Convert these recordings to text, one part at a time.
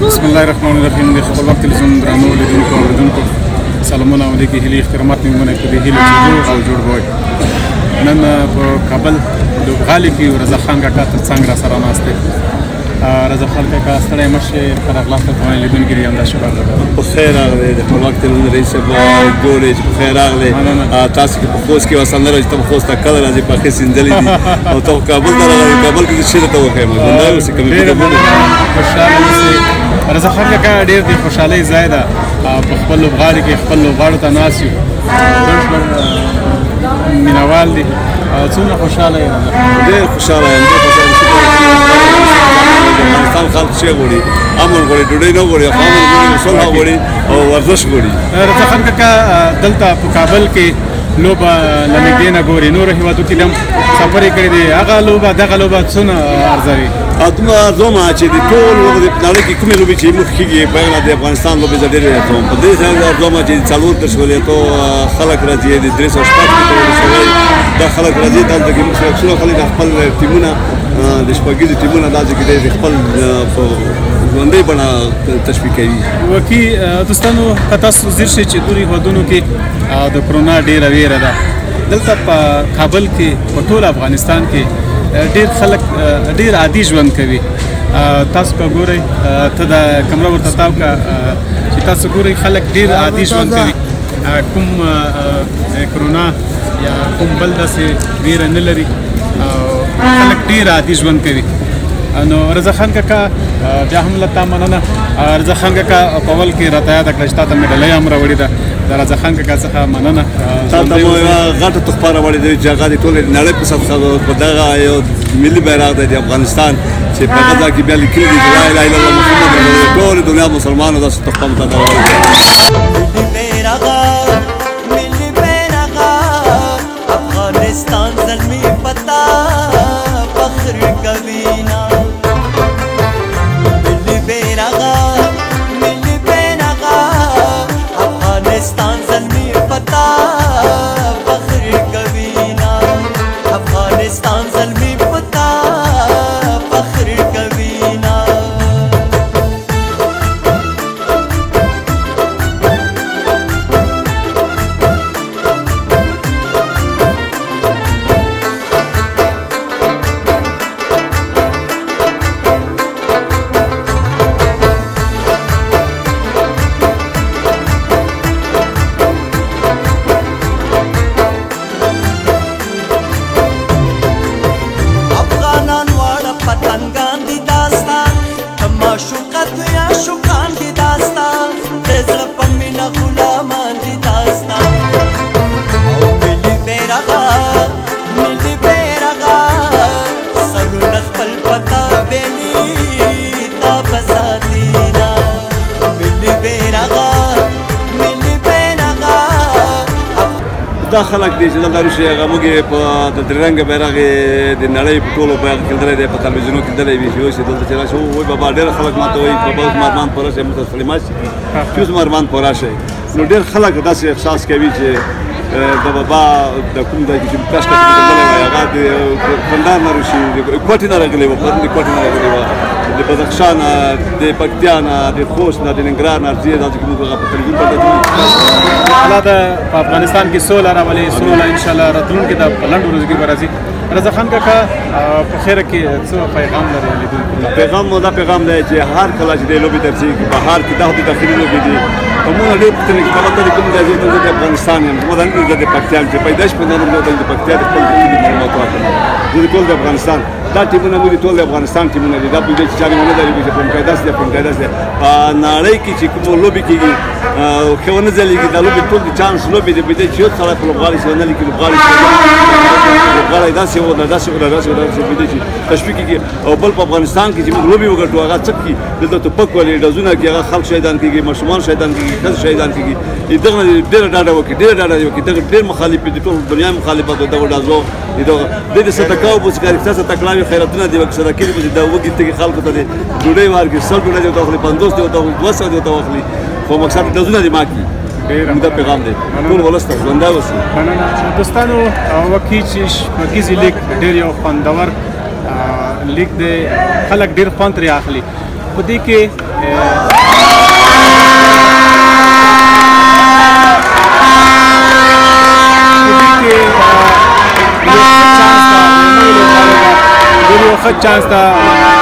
بسم الله الرحمن الرحیم. د خپلواک تلویزیون درنو لیدونکو او اوریدونکو سلامونه او د هیلې احترامات مې ومنئ په دې هیله چې جوړ او جوړ به وي. نن په کابل لوبغالي کې رضا خان کاکا تر څنګ را سره ناست دی. رضا خان کاکا ستړی مه شئ، ښه راغلاست افغان لیدونکي دي همدا شکر په خیر راغلی. د خپلواک تلویزیون رئیس صاحب ګورې چې په خیر راغلی. تاسو کې په خوست کې وسنده راځي، ته په خوست ته کله راځي پخې سینځلې دي او ته کابل ته راغلی. کابل کې چېرته ته وښیم ژوندی اوسې که مې خوشحاله اوسئ. رضا خان کاکا ډېر د خوشحالۍ ځای ده. په خپل لوبغالي کې خپل لوبغاړو ته ناست یو، مینوال دي. څومره خوشحاله یې؟ ډېر خوشحاله یم. افغانستان خلک څه غواړي؟ امن غواړي، ډوډۍ نه غواړي، امن غواړي، صلح غواړي او ورزش غواړي. رضا خان کاکا دلته په کابل کې لوبه له نږدې نه ګوري، نورو هېوادو کې هم سفر یې کړی دی. هغه لوبه دغه لوبه څونه ارزوي؟ دومره ارزوم چې د ټول نړۍ کې کومې لوبې چې موږ کېږي بغیر د افغانستان لوبې زه ډېرې ارزوم. په دې سره ارزوم چې څلور تر شولېتو خلک راځي، د 360 کې ته ورسوي دا خلک راځي. دلته کې موږ اکثره خلک خپل ټیمونه د شپږیزې ټیمونه داسې کې د خپل ژوندۍ بڼه تشویق کوي. وکي دوستانو که تاسو ځیر شئ چې نورو هېوادونو کې د کرونا ډېره ویره ده، دلته په کابل کې په ټول افغانستان کې ډېر خلک ډېر عادي ژوند کوي. تاسو که ګورئ ته د کمره ورته تاو کړه چې تاسو ګورئ خلک ډېر عادي ژوند کوي. کوم کرونا یا کوم بل داسې ویره نه لري، خلک ډېر عادي ژوند کوي. نو رضا خان کاکا بیا هم له تا مننه. رضا خان کاکا په اول کې راته یاده کړه چې تا ته مې ډالۍ هم راوړې ده. د رضا خان کاکا څخه مننه. تا ته مو یوه غټه تحفه راوړې ده چې هغه د ټولې نړۍ په صدقه په دغه یو ملي بیرغ دی د افغانستان چې په هغه ځای کې بیا لیکلي دي چې لا اله الا الله محمد رسول الله. ټولې دنیا مسلمانو داسې تحفه مو ته راوړې ده. افغانستان زلمی پتا فخر کوینا ملی بیرغا ملی بیرغا افغانستان زلمی پتا فخر کوینا افغانستان زلمی پتا فخر کوینا دا خلک دي چې دلته راشي هغه موږ یې په د درې رنګه بیرغ یې د نړۍ په ټولو بیرغ کېدلی دی، په تلویزیونو کېدلی وي چې اوس یې دلته چې راشي وایي بابا ډېر خلک ما ته وایي بابا اوس مارمان پوره شئ، موږ ته سلیمان شي چې اوس مارمان پوره شئ. نو ډېر خلک داسې احساس کوي چې د بابا د کوم ځای کې چې کاشکې چې کېدلی وای هغه د کندهار نه راشي، د کوټې نه راغلی وه، پرون د کوټې نه راغلی وه، د بدخشان نه، د پکتیا نه، د خوست نه، د ننګرهار نه راځي. داسې کې موږ هغه په تلویزیون باندې الله د په افغانستان کې سوله راولي، سوله انشاءالله راتلونکي د په لنډو ورځو کې به راځي. رضا خان کاکا په خیره کې څه پیغام لري لیدونکو؟ پیغام مو دا پیغام دی چې هر کله چې د لوبې ترڅي بهر کې دا د داخلي لوبې دي کومه ډېر پوښتنې چې کومه د کوم ځای ته د افغانستان یم، کومه د پکتیا چې پیدا شي په نوم د پکتیا د خپل معلومات راکړم. زه د ټول د افغانستان دا ټیمونه موږ ټول د افغانستان ټیمونه دي. دا په دې چې چا نه لري چې په قاعده سره په قاعده سره په نړۍ کې چې کوم لوبې کېږي خو نه ځلېږي دا لوبې ټول د چانس لوبې دي. په دې چې یو سره په لوبغالي سره نه لیکي لوبغالي داسې و نه داسې و نه داسې و داسې په دې چې تشویق کېږي. او بل په افغانستان کې چې موږ لوبې وګټو هغه څه کېږي دلته توپک ولې ډزونه کې هغه خلک شهیدان کېږي، ماشومان شهیدان کېږي، ښځې شهیدان کېږي. دغه ډېره ډاډه وکړي، ډېره ډاډه وکړي. دغه ډېر مخالف دي، ټول دنیا مخالفت د دغه ډزو د دې صدقه او بوسکاري څه تکلاوي خیراتونه دي وکړي صدقې دي دا وګي ته خلکو ته ډوډۍ ورکړي، سل ډوډۍ ته واخلي، 50 ته 200 ته واخلي، خو مقصد ډزونه دي ما کې. دا پیغام دی ټول ولس ته ژوندی اوسئ. مننه دوستانو. وکي چې شپږیزې لیګ ډېر یو خوندور لیګ دی، خلک ډېر خوند ترې اخلي. په دې کې یو ښه چانس ته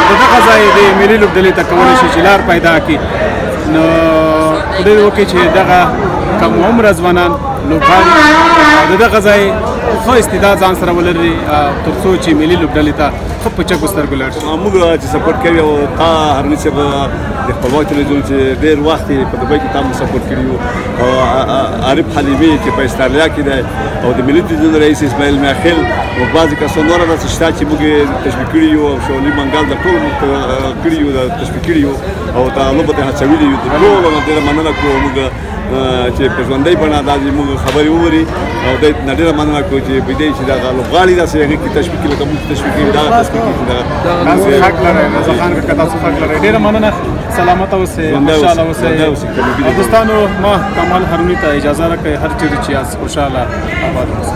د دغه ځای د ملي لوبډلې ته کولی شي چې لار پیدا کړي نو خدای دې وکړي چې دغه کم عمره ځوانان لوبغاړي د دغه ځای ښه استعداد ځان سره ولري تر څو چې ملي لوبډلې ته ښه په چکو سترګو لاړ شي. موږ چې سپورټ کوي او تا هرني صاحب د خپلواک تلویزیون چې ډېر وخت په دبي کې تاسو سپورټ کړی او عارف حلیمي چې په استرالیا کې دی او د ملي تلویزیون رئیس اسماعیل میاخیل او بعضې کسان نور داسې شته چې موږ تشویق کړي یو او شولي منګل د ټول کړي یو تشویق کړي یو او دا لوبه ته هڅولي یو ټول ډېره مننه کوو موږ چې په ژوندۍ بڼه دا زموږ خبرې ووري او د ډېره مننه کوو چې بدی چې دا لوبغاړي داسې هغې کې تشویق لکه موږ تشویق کوي دا تشویق کوي تاسو حق لرئ رضا خان کاکا تاسو حق لرئ ډېره مننه سلامت اوسئ خوشحاله اوسئ دوستانو ما کمال هاروني ته اجازه راکړئ هر چیرې چې یاست خوشحاله آباد اوسئ